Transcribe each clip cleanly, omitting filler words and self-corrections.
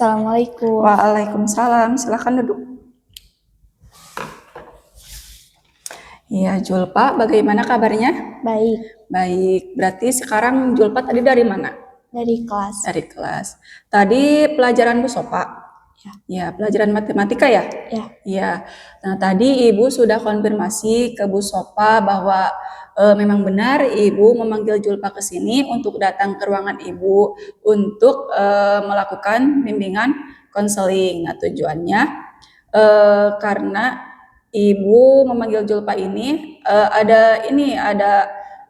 Assalamualaikum. Waalaikumsalam, silahkan duduk. Iya, Julpa, bagaimana kabarnya? Baik, Baik, berarti sekarang Julpa tadi dari mana? dari kelas. Dari kelas. Tadi pelajaran Bu Sopa? Ya, pelajaran matematika ya? Ya, Iya. Nah, tadi Ibu sudah konfirmasi ke Bu Sopa bahwa memang benar Ibu memanggil Julpa ke sini untuk datang ke ruangan Ibu untuk melakukan bimbingan konseling. Nah, tujuannya karena Ibu memanggil Julpa ini ada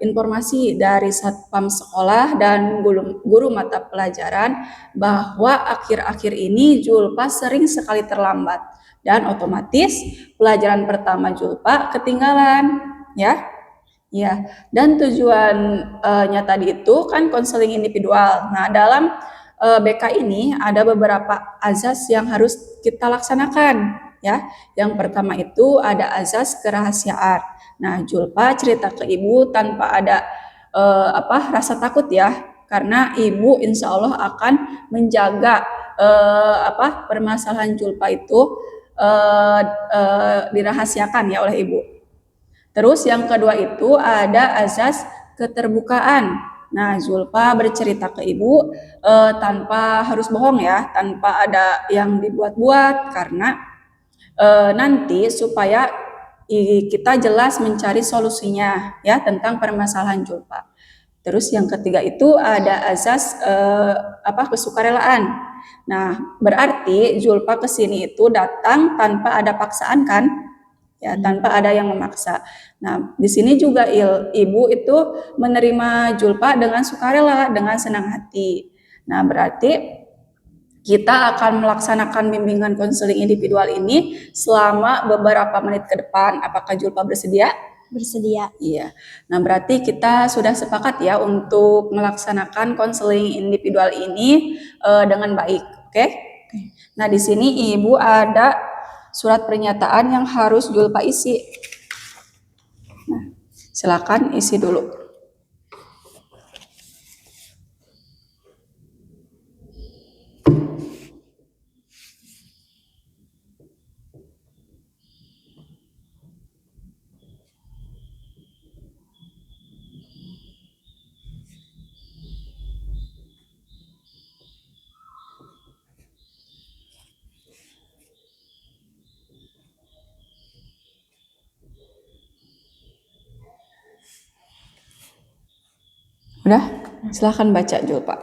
informasi dari Satpam sekolah dan guru mata pelajaran bahwa akhir-akhir ini Julpa sering sekali terlambat dan otomatis pelajaran pertama Julpa ketinggalan, ya. Ya, dan tujuannya tadi itu kan konseling individual. Nah, dalam BK ini ada beberapa azas yang harus kita laksanakan, ya. Yang pertama itu ada azas kerahasiaan. Nah, Julpa cerita ke Ibu tanpa ada rasa takut ya, karena Ibu insya Allah akan menjaga permasalahan Julpa itu dirahasiakan ya oleh Ibu. Terus yang kedua itu ada azas keterbukaan. Nah, Julpa bercerita ke Ibu tanpa harus bohong ya, tanpa ada yang dibuat-buat karena nanti supaya kita jelas mencari solusinya ya tentang permasalahan Julpa. Terus yang ketiga itu ada azas kesukarelaan. Nah, berarti Julpa ke sini itu datang tanpa ada paksaan kan? Ya, tanpa ada yang memaksa. Nah, di sini juga Ibu itu menerima Julpa dengan sukarela, dengan senang hati. Nah, berarti kita akan melaksanakan bimbingan konseling individual ini selama beberapa menit ke depan. Apakah Julpa bersedia? bersedia. Iya. Nah, berarti kita sudah sepakat ya untuk melaksanakan konseling individual ini dengan baik, oke? Nah, di sini Ibu ada surat pernyataan yang harus Julpa isi. Nah, silakan isi dulu. Udah? Silakan baca Julpa.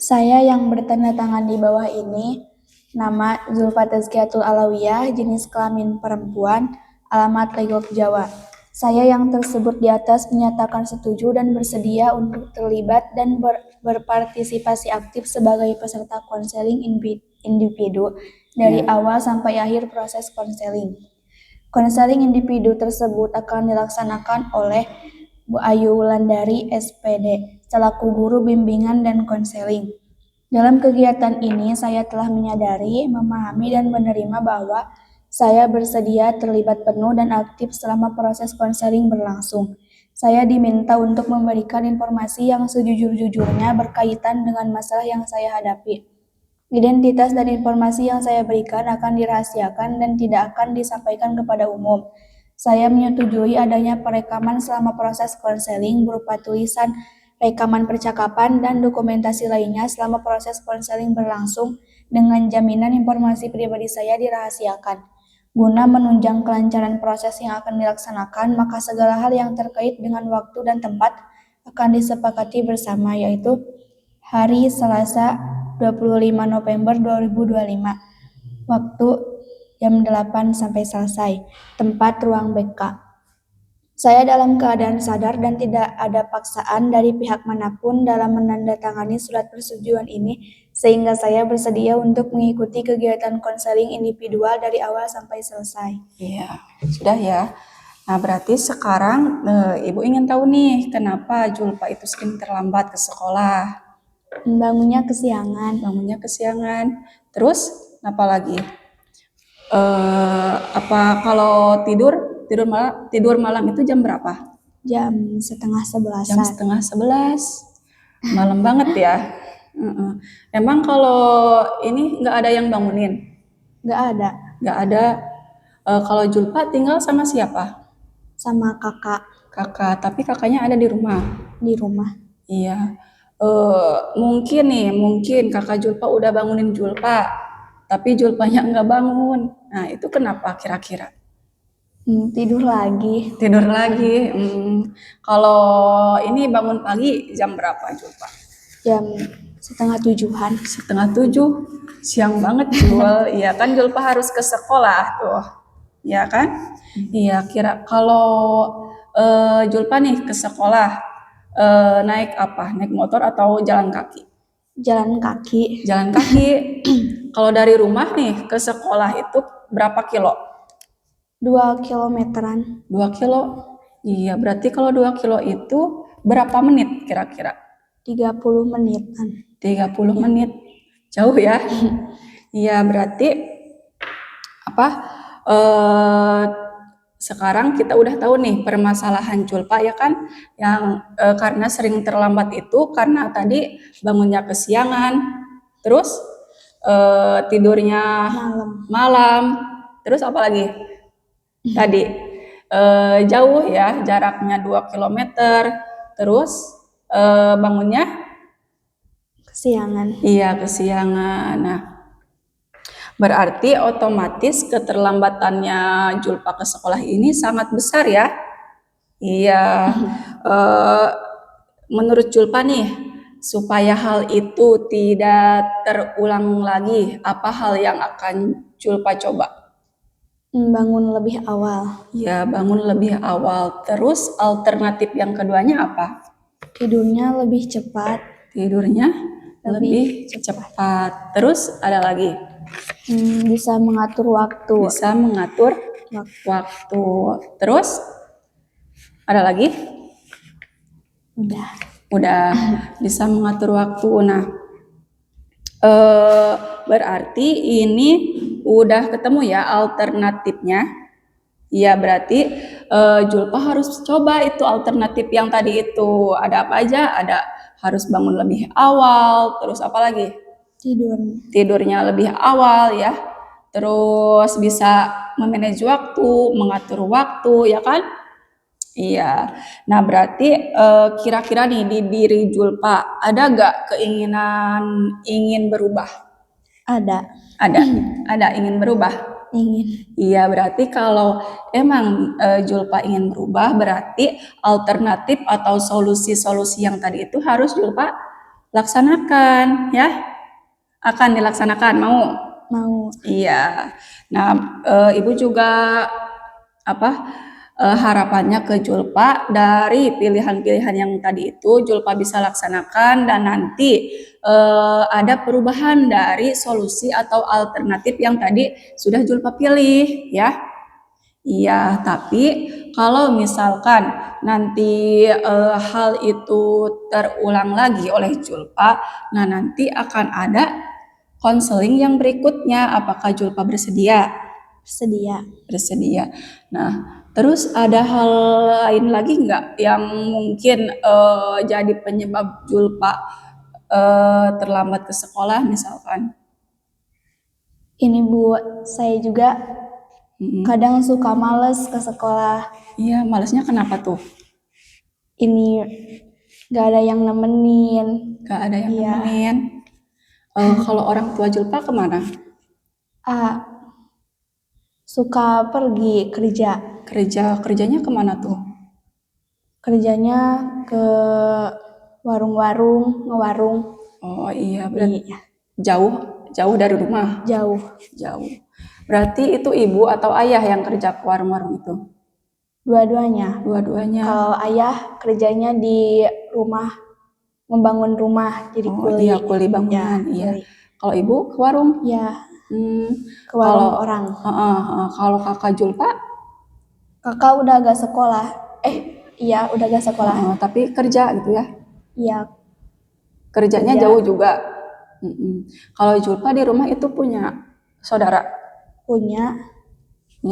Saya yang bertanda tangan di bawah ini, nama Zulfa Tazkiyatul Alawiyah, jenis kelamin perempuan, alamat Legok Jawa. Saya yang tersebut di atas menyatakan setuju dan bersedia untuk terlibat dan berpartisipasi aktif sebagai peserta konseling individu dari awal sampai akhir proses konseling. Konseling individu tersebut akan dilaksanakan oleh Bu Ayu Wulandari, SPD, selaku guru bimbingan dan konseling. Dalam kegiatan ini, saya telah menyadari, memahami, dan menerima bahwa saya bersedia terlibat penuh dan aktif selama proses konseling berlangsung. Saya diminta untuk memberikan informasi yang sejujur-jujurnya berkaitan dengan masalah yang saya hadapi. Identitas dan informasi yang saya berikan akan dirahasiakan dan tidak akan disampaikan kepada umum. Saya menyetujui adanya perekaman selama proses konseling berupa tulisan, rekaman percakapan, dan dokumentasi lainnya selama proses konseling berlangsung dengan jaminan informasi pribadi saya dirahasiakan. Guna menunjang kelancaran proses yang akan dilaksanakan, maka segala hal yang terkait dengan waktu dan tempat akan disepakati bersama, yaitu hari Selasa 25 November 2025, waktu jam 8 sampai selesai, tempat ruang BK. Saya dalam keadaan sadar dan tidak ada paksaan dari pihak manapun dalam menandatangani surat persetujuan ini, sehingga saya bersedia untuk mengikuti kegiatan konseling individual dari awal sampai selesai. Iya, sudah ya. Nah, berarti sekarang Ibu ingin tahu nih, kenapa Julpa itu sering terlambat ke sekolah? Bangunnya kesiangan. Terus, apa lagi? Kalau tidur malam itu jam berapa? Jam setengah 11. Jam setengah 11. Malam banget ya. Heeh. Emang kalau ini nggak ada yang bangunin? Nggak ada, Nggak ada. Kalau Julpa tinggal sama siapa? sama kakak Kakak, tapi kakaknya ada di rumah. di rumah. Iya. Mungkin kakak Julpa udah bangunin Julpa, tapi Julpanya nggak bangun. Nah, itu kenapa kira-kira? Tidur lagi Tidur lagi. Kalau ini bangun pagi jam berapa Julpa? jam setengah tujuhan. Setengah tujuh. Siang banget Jul. Iya kan Julpa harus ke sekolah tuh. Iya kan? Iya, kira kalau Julpa nih ke sekolah naik apa? Naik motor atau jalan kaki? Jalan kaki Jalan kaki. Kalau dari rumah nih ke sekolah itu berapa kilo? 2 kilometeran, 2 kilo. Iya, berarti kalau 2 kilo itu berapa menit kira-kira? 30 menitan. 30 menit. Jauh ya? Iya, berarti apa? Eh, sekarang kita udah tahu nih permasalahan Julpa ya kan, yang karena sering terlambat itu karena tadi bangunnya kesiangan, terus tidurnya Malam. malam, terus apa lagi? Tadi jauh ya, jaraknya 2 kilometer, terus bangunnya Kesiangan. iya kesiangan. Nah, berarti otomatis keterlambatannya Julpa ke sekolah ini sangat besar ya. Iya, eh, menurut Julpa nih, supaya hal itu tidak terulang lagi, apa hal yang akan Julpa coba? Bangun lebih awal. Ya, bangun lebih awal. Terus alternatif yang keduanya apa? Tidurnya lebih cepat. Tidurnya lebih cepat. Terus ada lagi? Bisa mengatur waktu. Bisa mengatur waktu. Terus ada lagi? Udah bisa mengatur waktu. Nah, berarti ini udah ketemu ya alternatifnya. Ya berarti Julpa harus coba itu alternatif yang tadi itu. Ada apa aja? Ada harus bangun lebih awal, terus apa lagi? Tidurnya lebih awal ya. Terus bisa memanage waktu, mengatur waktu ya kan? Iya. Nah, berarti kira-kira nih di diri Julpa ada gak keinginan ingin berubah? Ada. Ada ingin berubah? Ingin. Iya, berarti kalau emang Julpa ingin berubah, berarti alternatif atau solusi-solusi yang tadi itu harus Julpa laksanakan, ya? Akan dilaksanakan, mau? Mau. Iya. Nah, Ibu juga harapannya ke Julpa dari pilihan-pilihan yang tadi itu Julpa bisa laksanakan dan nanti ada perubahan dari solusi atau alternatif yang tadi sudah Julpa pilih ya. Iya, tapi kalau misalkan nanti hal itu terulang lagi oleh Julpa, nah nanti akan ada konseling yang berikutnya. Apakah Julpa bersedia? Bersedia. Nah, terus ada hal lain lagi nggak yang mungkin jadi penyebab Julpa terlambat ke sekolah misalkan? Ini Bu, saya juga kadang suka males ke sekolah. Iya, malesnya kenapa tuh? Ini gak ada yang nemenin. Gak ada yang nemenin. Kalau orang tua Julpa kemana? Suka pergi kerja. Kerjanya kemana tuh? Kerjanya ke warung-warung, ngewarung. Oh iya, berarti jauh dari rumah. Jauh. Berarti itu ibu atau ayah yang kerja ke warung-warung itu? Dua-duanya. Kalau ayah kerjanya di rumah, membangun rumah, jadi kuli. Iya, kuli bangunan. Iya. Kalau ibu ke warung? Ya. Ke warung orang. Kalau kakak Julpa? Kakak udah gak sekolah. Iya, udah gak sekolah. Tapi kerja gitu ya? Iya. Kerjanya jauh juga. Kalau Julpa di rumah itu punya saudara? Punya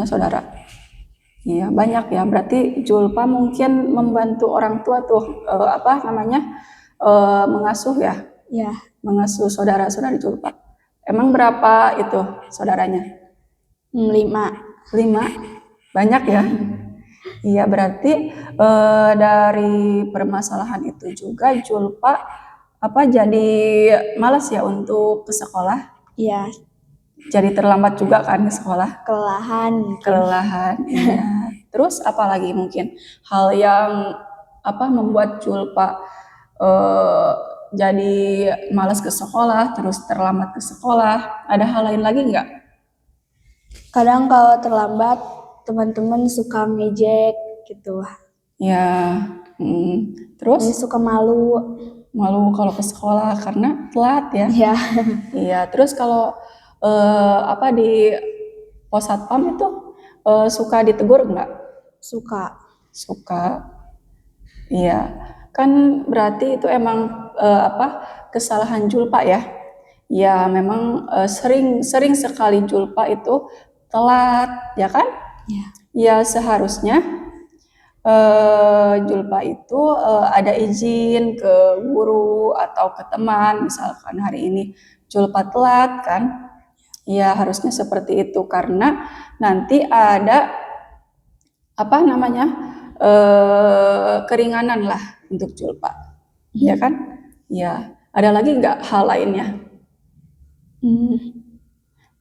saudara. Iya, banyak ya. Berarti Julpa mungkin membantu orang tua tuh mengasuh ya. Ya, mengasuh saudara-saudara Julpa. Emang berapa itu saudaranya? 5. 5? Banyak ya? Iya, berarti dari permasalahan itu juga Julpa jadi malas ya untuk ke sekolah. Ya, Jadi terlambat juga kan ke sekolah. kelelahan mungkin. Kelelahan, iya. Terus apalagi mungkin hal yang membuat Julpa eh, jadi malas ke sekolah, terus terlambat ke sekolah. Ada hal lain lagi nggak? Kadang kalau terlambat, teman-teman suka ngejek gitu. Ya, Jadi terus suka malu. malu kalau ke sekolah karena telat ya. Ya, Iya, terus kalau di pos satpam itu suka ditegur nggak? suka. Suka. Iya, kan berarti itu emang kesalahan Julpa ya. Ya, memang sering sekali Julpa itu telat, ya kan? Ya. Ya, seharusnya Julpa itu ada izin ke guru atau ke teman, misalkan hari ini Julpa telat kan? Ya, harusnya seperti itu karena nanti ada keringanan lah untuk Julpa, ya kan? Ya, ada lagi nggak hal lainnya?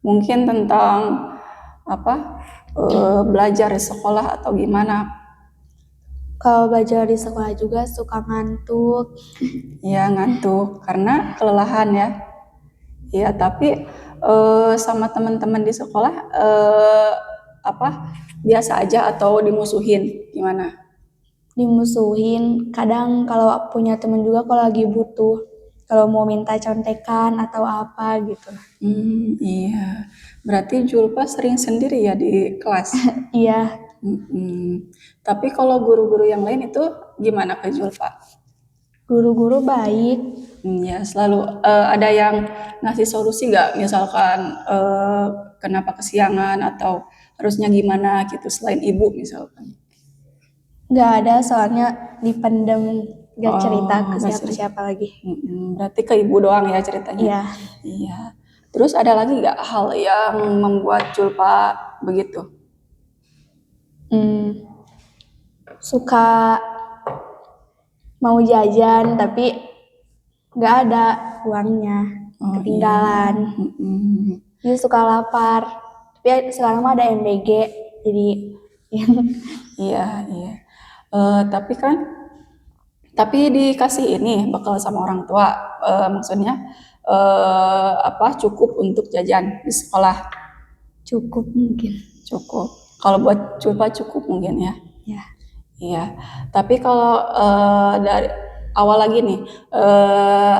Mungkin tentang belajar di sekolah atau gimana? Kalau belajar di sekolah juga suka ngantuk. Ya, ngantuk karena kelelahan ya. Ya, tapi sama teman-teman di sekolah biasa aja atau dimusuhin gimana? Dimusuhin. Kadang kalau punya temen juga kalau lagi butuh. Kalau mau minta contekan atau apa gitu. Iya. Berarti Julpa sering sendiri ya di kelas? Iya, Tapi kalau guru-guru yang lain itu gimana ke Julpa? guru-guru baik. Ya, selalu ada yang ngasih solusi nggak? Misalkan kenapa kesiangan atau harusnya gimana gitu selain ibu misalkan. Nggak ada soalnya dipendem. Nggak cerita ke nggak cerita. siapa-siapa lagi. Berarti ke ibu doang ya ceritanya? Iya. Iya. Terus ada lagi nggak hal yang membuat Julpa begitu? Suka mau jajan tapi nggak ada uangnya, ketinggalan. Jadi suka lapar. Tapi sekarang mah ada MBG, jadi Iya, iya. Tapi dikasih ini bekal sama orang tua, maksudnya cukup untuk jajan di sekolah. cukup mungkin. Cukup. Kalau buat Julpa cukup mungkin ya. Ya. Iya. Tapi kalau dari awal lagi nih,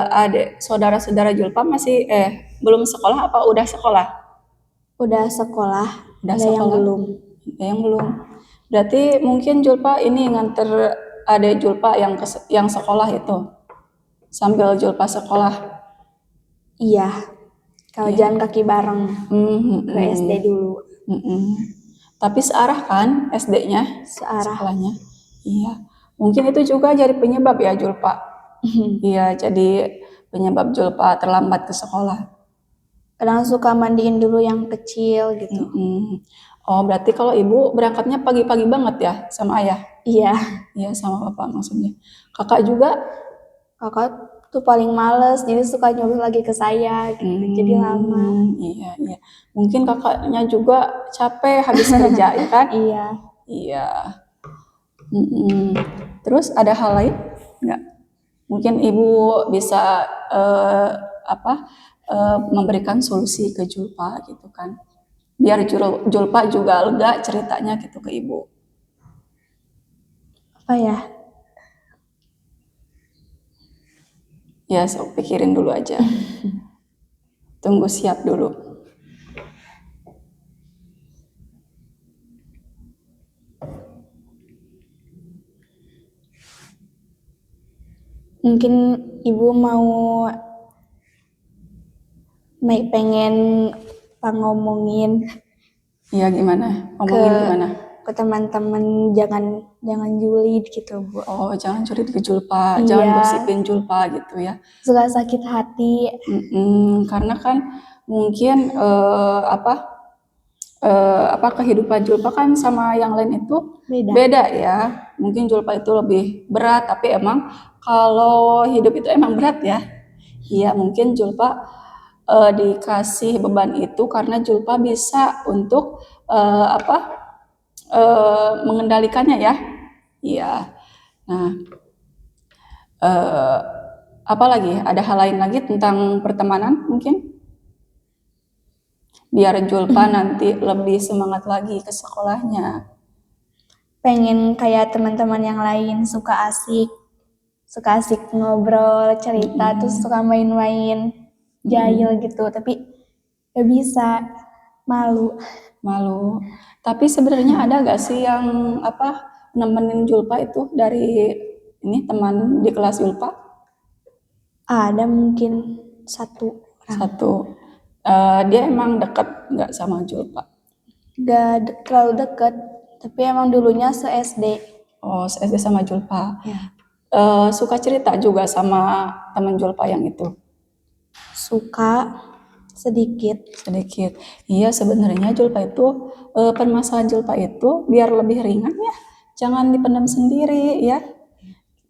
adik saudara-saudara Julpa masih belum sekolah apa udah sekolah? Udah sekolah, Udah ada sekolah. yang belum. Ada yang belum. Berarti mungkin Julpa ini nganter adik Julpa yang sekolah itu sambil Julpa sekolah. Iya. Kalau jalan kaki bareng ke SD dulu. Tapi searah kan SD-nya? Searah. Sekolahnya. Iya. Mungkin itu juga jadi penyebab ya Julpa. Iya, jadi penyebab Julpa terlambat ke sekolah. Kadang suka mandiin dulu yang kecil gitu. Oh, berarti kalau ibu berangkatnya pagi-pagi banget ya sama ayah? Iya. Iya, sama bapak maksudnya. Kakak juga? Kakak tuh paling males, jadi suka nyuruh lagi ke saya gitu. Jadi lama. Iya, iya. Mungkin kakaknya juga capek habis kerja ya kan? Iya. Iya. Terus ada hal lain nggak? Mungkin ibu bisa memberikan solusi ke Julpa gitu kan, biar Julpa juga lega ceritanya gitu ke ibu. Apa ya? Ya, sok pikirin dulu aja. Tunggu siap dulu. Mungkin ibu mau pengen ngomongin Iya, gimana? Ngomongin gimana? ke ke teman-teman jangan julid gitu, Bu. Oh, jangan curi ke Julpa, Iya. jangan gosipin Julpa gitu ya. Suka sakit hati. Karena kan mungkin kehidupan Julpa kan sama yang lain itu Beda. beda ya. Mungkin Julpa itu lebih berat, tapi emang kalau hidup itu emang berat ya. Iya, mungkin Julpa dikasih beban itu karena Julpa bisa untuk mengendalikannya ya. Iya. Nah, apa lagi? Ada hal lain lagi tentang pertemanan mungkin? Biar Julpa nanti lebih semangat lagi ke sekolahnya. Pengen kayak teman-teman yang lain, suka asik ngobrol, cerita, terus suka main-main jahil gitu, tapi gak bisa, malu. Tapi sebenarnya ada gak sih yang nemenin Julpa itu dari ini teman di kelas Julpa? Ada mungkin satu orang. Satu. Dia emang dekat nggak sama Julpa? Gak terlalu deket, tapi emang dulunya se-SD. Oh, SD sama Julpa. Ya. Suka cerita juga sama teman Julpa yang itu? Suka sedikit. Iya, sebenarnya Julpa itu permasalahan Julpa itu biar lebih ringan ya, jangan dipendam sendiri ya.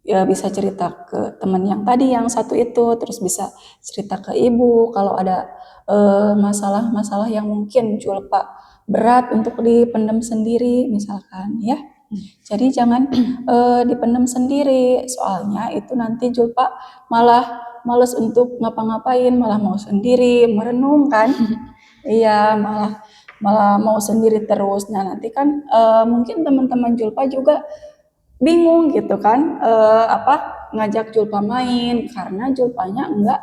Ya bisa cerita ke teman yang tadi yang satu itu, terus bisa cerita ke ibu kalau ada masalah-masalah yang mungkin Julpa berat untuk dipendam sendiri misalkan ya. Jadi jangan dipendam sendiri, soalnya itu nanti Julpa malah males untuk ngapa-ngapain, malah mau sendiri, merenung kan. Iya, malah mau sendiri terus. Nah, nanti kan mungkin teman-teman Julpa juga bingung gitu kan, ngajak Julpa main karena Julpanya enggak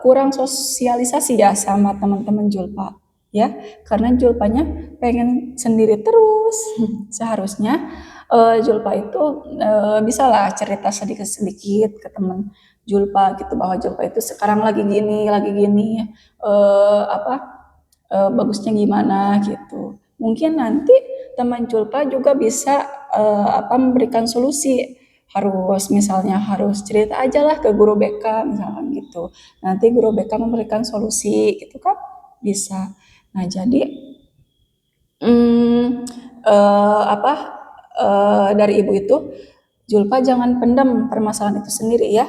kurang sosialisasi ya sama teman-teman Julpa ya, karena Julpanya pengen sendiri terus. Seharusnya Julpa itu bisalah cerita sedikit-sedikit ke teman Julpa gitu, bahwa Julpa itu sekarang lagi gini bagusnya gimana gitu. Mungkin nanti teman Julpa juga bisa memberikan solusi. Misalnya harus cerita aja lah ke guru BK misalkan gitu. Nanti guru BK memberikan solusi gitu kan, bisa. Nah, jadi dari ibu itu, Julpa jangan pendam permasalahan itu sendiri ya.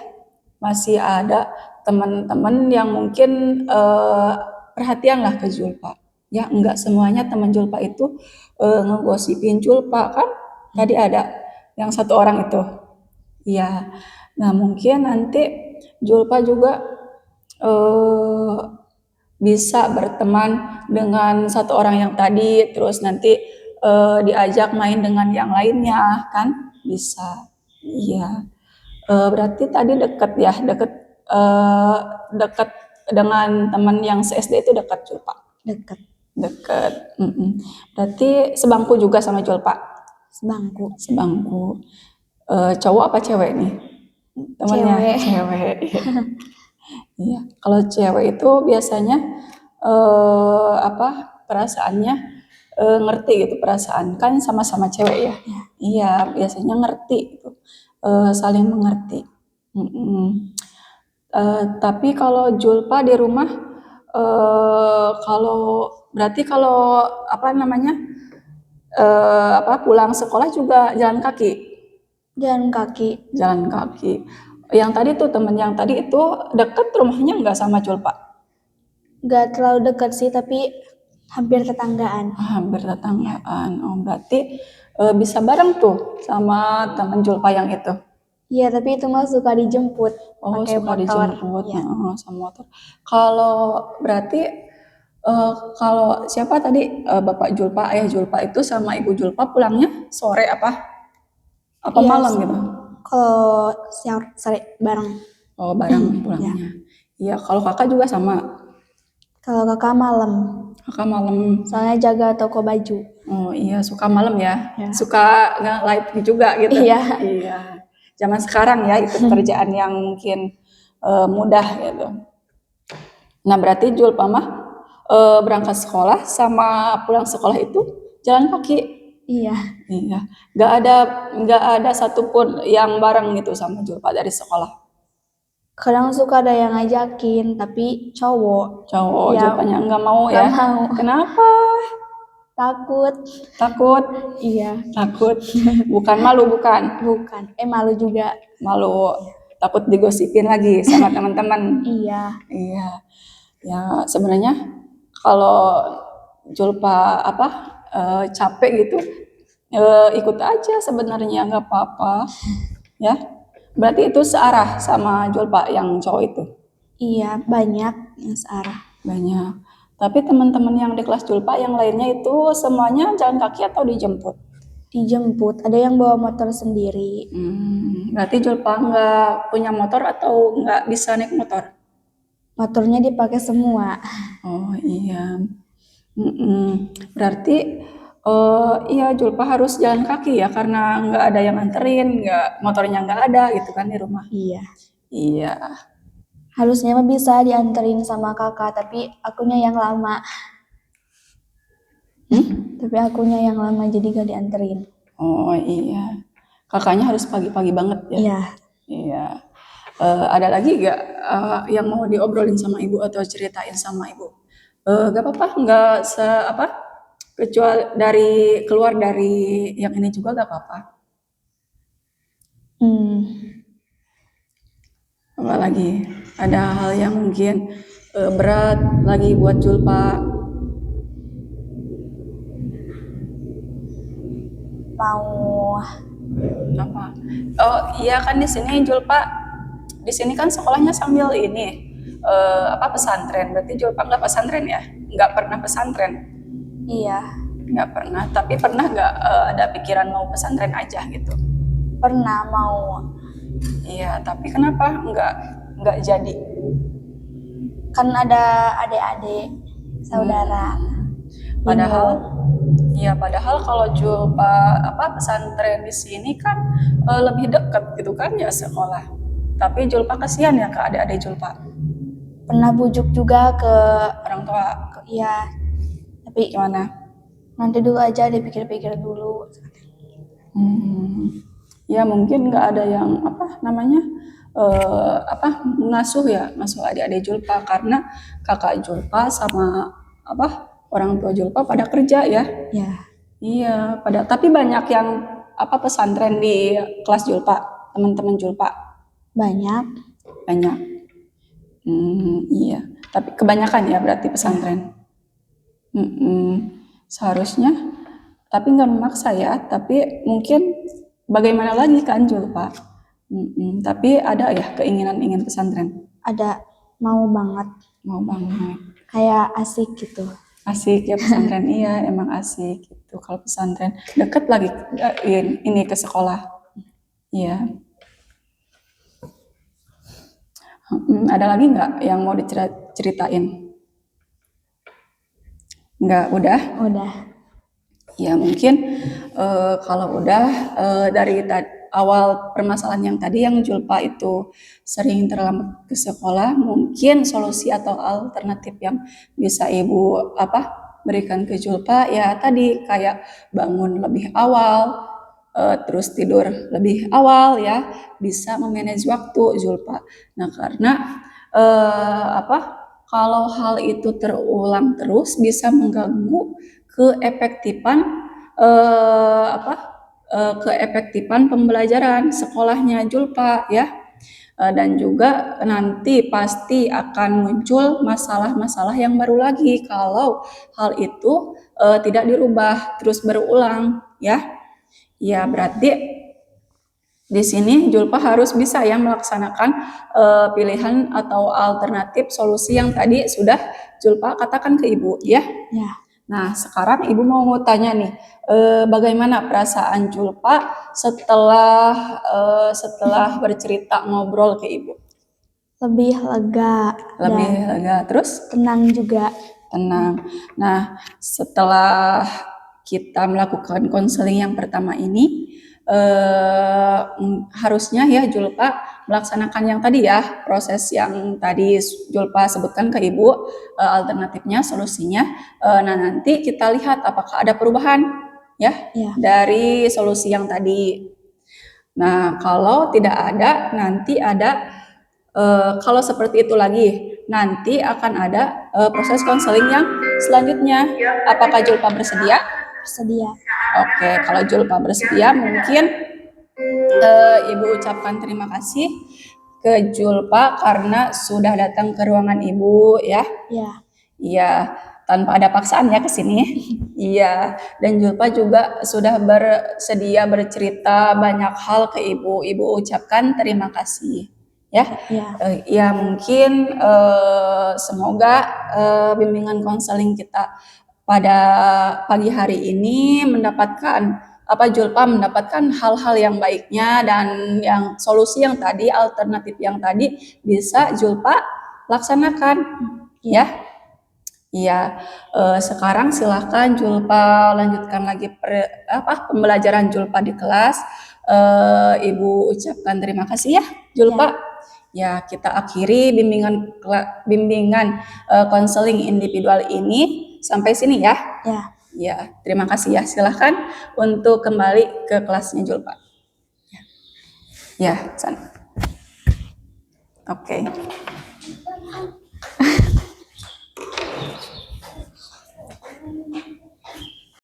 Masih ada teman-teman yang mungkin perhatian lah ke Julpa. Ya, enggak semuanya teman Julpa itu ngegosipin Julpa kan. Tadi ada yang satu orang itu. Iya. Nah, mungkin nanti Julpa juga bisa berteman dengan satu orang yang tadi, terus nanti diajak main dengan yang lainnya kan, bisa. Iya. Berarti tadi dekat ya, dekat dengan teman yang se-SD itu dekat Julpa. Deket. Berarti sebangku juga sama Julpa. Sebangku. Cowok apa cewek nih temannya? Cewek. Iya. Kalau cewek itu biasanya perasaannya ngerti gitu, perasaan kan sama-sama cewek ya. Iya, biasanya ngerti gitu, saling mengerti. Tapi kalau Julpa di rumah berarti kalau pulang sekolah juga jalan kaki. Yang tadi tuh temen yang tadi itu deket rumahnya nggak sama Julpa? Nggak terlalu dekat sih, tapi hampir tetanggaan. Oh, berarti bisa bareng tuh sama temen Julpa yang itu? Iya, tapi itu mah suka dijemput pakai motor. Dijemput sama motor. Kalau berarti kalau siapa tadi Bapak Julpa, ayah Julpa itu sama Ibu Julpa pulangnya sore apa malam gitu? Kalau siang sore bareng. Oh, bareng pulangnya. Iya, kalau kakak juga sama? Kalau kakak malam. Soalnya jaga toko baju. Oh iya, suka malam ya. Suka nge-live juga gitu. Iya. Zaman sekarang ya, itu pekerjaan yang mungkin mudah gitu. Nah, berarti Julpa mah berangkat sekolah sama pulang sekolah itu jalan kaki. Iya, Iya, nggak ada satupun yang bareng gitu sama Julpa dari sekolah. kadang suka ada yang ngajakin, tapi cowok. Cowok Ya, Julpanya nggak mau nggak ya. mau. Kenapa? Takut. Takut, Iya, takut. Bukan malu, bukan. bukan. Malu juga. Malu, takut digosipin lagi sama teman-teman. Iya, Iya, ya sebenarnya kalau Julpa capek gitu, ikut aja sebenarnya nggak apa-apa, ya. Berarti itu searah sama Julpa yang cowok itu. iya banyak yang searah. Banyak. Tapi teman-teman yang di kelas Julpa yang lainnya itu semuanya jalan kaki atau dijemput? Dijemput, ada yang bawa motor sendiri. Berarti Julpa nggak punya motor atau nggak bisa naik motor? Motornya dipakai semua. Oh iya. Berarti iya Julpa harus jalan kaki ya karena nggak ada yang nganterin, nggak motornya nggak ada gitu kan di rumah. Iya. Iya. Harusnya mah bisa dianterin sama kakak, tapi akunya yang lama. Tapi akunya yang lama jadi gak dianterin. Oh iya. Kakaknya harus pagi-pagi banget ya. Iya. Iya. Ada lagi nggak yang mau diobrolin sama ibu atau ceritain sama ibu? Gak apa-apa, nggak kecuali keluar dari yang ini juga gak apa-apa. Apa lagi? Ada hal yang mungkin berat lagi buat Julpa? Mau Apa? Oh iya kan di sini Julpa, di sini kan sekolahnya sambil ini pesantren. Berarti Julpa nggak pesantren ya? Nggak pernah pesantren? iya, Nggak pernah. Tapi pernah nggak ada pikiran mau pesantren aja gitu? pernah mau. Iya, tapi kenapa nggak jadi? Kan ada adik-adik saudara. Padahal kalau Julpa pesantren di sini kan lebih dekat gitu kan ya sekolah. Tapi Julpa kasihan ya ke adik-adik Julpa. Pernah bujuk juga ke Orang tua iya, tapi gimana? nanti dulu aja dipikir-pikir dulu. Ya mungkin nggak ada yang ngasuh adik-adik Julpa karena kakak Julpa sama orang tua Julpa pada kerja ya. Ya, Iya, tapi banyak yang pesantren di kelas Julpa, teman-teman Julpa banyak. banyak. Iya, tapi kebanyakan ya berarti pesantren. Seharusnya, tapi nggak memaksa ya. Tapi mungkin bagaimana lagi kan Julpa. Tapi ada ya keinginan ingin pesantren. Ada mau banget. Mau banget. Kayak asik gitu. Asik ya pesantren. Iya, emang asik gitu. Kalau pesantren deket lagi ini ke sekolah. Iya. Ada lagi nggak yang mau diceritain? Nggak, udah? Udah. Ya mungkin kalau udah dari awal permasalahan yang tadi yang Julpa itu sering terlambat ke sekolah, mungkin solusi atau alternatif yang bisa ibu berikan ke Julpa ya tadi kayak bangun lebih awal, terus tidur lebih awal ya, bisa memanage waktu Julpa. Nah karena kalau hal itu terulang terus bisa mengganggu keefektifan pembelajaran sekolahnya Julpa ya. Dan juga nanti pasti akan muncul masalah-masalah yang baru lagi kalau hal itu tidak dirubah terus berulang ya. Ya berarti di sini Julpa harus bisa ya melaksanakan pilihan atau alternatif solusi yang tadi sudah Julpa katakan ke ibu ya. Ya. Nah sekarang ibu mau tanya nih, bagaimana perasaan Julpa setelah bercerita ngobrol ke ibu? Lebih lega. Lebih lega, terus? Tenang juga. Tenang. Nah setelah kita melakukan konseling yang pertama ini, harusnya ya Julpa melaksanakan yang tadi ya, proses yang tadi Julpa sebutkan ke Ibu, alternatifnya, solusinya. Nah, nanti kita lihat apakah ada perubahan ya Ya. dari solusi yang tadi. Nah, kalau tidak ada, nanti ada kalau seperti itu lagi, nanti akan ada proses konseling yang selanjutnya. Apakah Julpa bersedia? Bersedia. Oke, kalau Julpa bersedia, mungkin Ibu ucapkan terima kasih ke Julpa karena sudah datang ke ruangan Ibu ya. Ya. Iya, tanpa ada paksaan ya ke sini. Iya, dan Julpa juga sudah bersedia bercerita banyak hal ke Ibu. Ibu ucapkan terima kasih. Ya, ya mungkin semoga bimbingan konseling kita pada pagi hari ini Julpa mendapatkan hal-hal yang baiknya dan yang solusi yang tadi, alternatif yang tadi bisa Julpa laksanakan. Ya. Iya, sekarang silahkan Julpa lanjutkan lagi pembelajaran Julpa di kelas. Ibu ucapkan terima kasih ya Julpa. Ya, kita akhiri bimbingan konseling individual ini sampai sini ya. Ya. Ya, terima kasih ya. Silahkan untuk kembali ke kelasnya Julpa. Ya, sana. Oke.